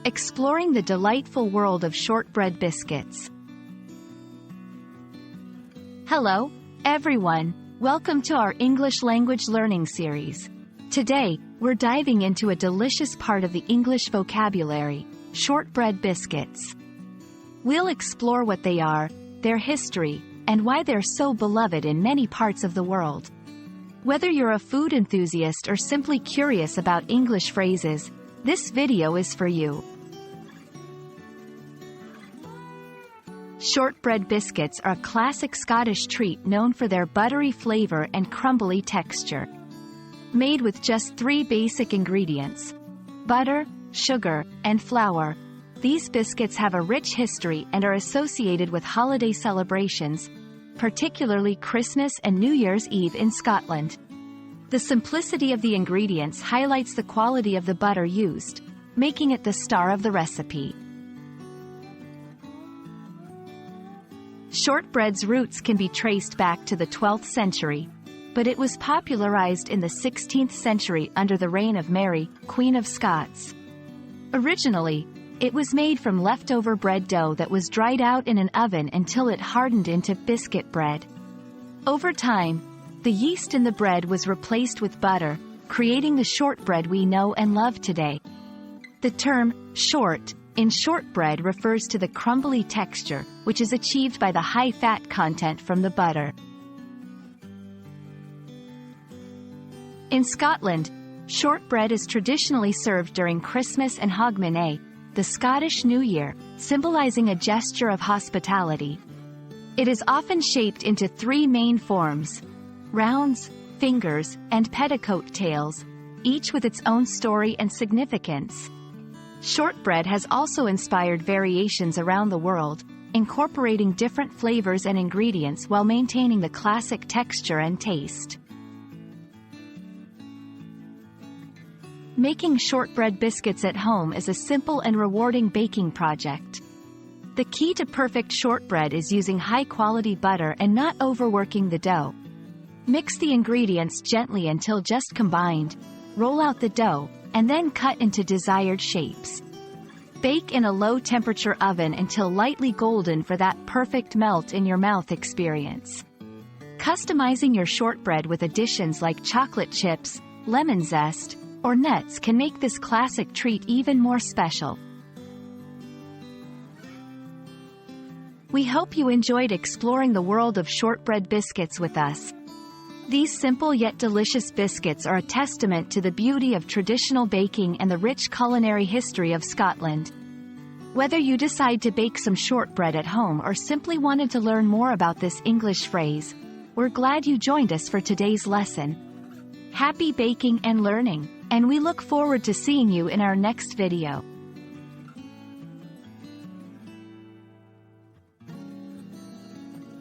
exploring the delightful world of shortbread biscuits. Hello, everyone. Welcome to our English language learning series. Today, we're diving into a delicious part of the English vocabulary, shortbread biscuits. We'll explore what they are, their history, and why they're so beloved in many parts of the world. Whether you're a food enthusiast or simply curious about English phrases, this video is for you. Shortbread biscuits are a classic Scottish treat known for their buttery flavor and crumbly texture. Made with just 3 basic ingredients: butter, sugar, and flour, these biscuits have a rich history and are associated with holiday celebrations, particularly Christmas and New Year's Eve in Scotland. The simplicity of the ingredients highlights the quality of the butter used, making it the star of the recipe. Shortbread's roots can be traced back to the 12th century, but it was popularized in the 16th century under the reign of Mary, Queen of Scots. Originally, it was made from leftover bread dough that was dried out in an oven until it hardened into biscuit bread. Over time, the yeast in the bread was replaced with butter, creating the shortbread we know and love today. The term short in shortbread refers to the crumbly texture, which is achieved by the high fat content from the butter. In Scotland, shortbread is traditionally served during Christmas and Hogmanay, the Scottish New Year, symbolizing a gesture of hospitality. It is often shaped into 3 main forms: rounds, fingers, and petticoat tails, each with its own story and significance. Shortbread has also inspired variations around the world, incorporating different flavors and ingredients while maintaining the classic texture and taste. Making shortbread biscuits at home is a simple and rewarding baking project. The key to perfect shortbread is using high-quality butter and not overworking the dough. Mix the ingredients gently until just combined, roll out the dough, and then cut into desired shapes. Bake in a low-temperature oven until lightly golden for that perfect melt-in-your-mouth experience. Customizing your shortbread with additions like chocolate chips, lemon zest, or nuts can make this classic treat even more special. We hope you enjoyed exploring the world of shortbread biscuits with us. These simple yet delicious biscuits are a testament to the beauty of traditional baking and the rich culinary history of Scotland. Whether you decide to bake some shortbread at home or simply wanted to learn more about this English phrase, we're glad you joined us for today's lesson. Happy baking and learning, and we look forward to seeing you in our next video.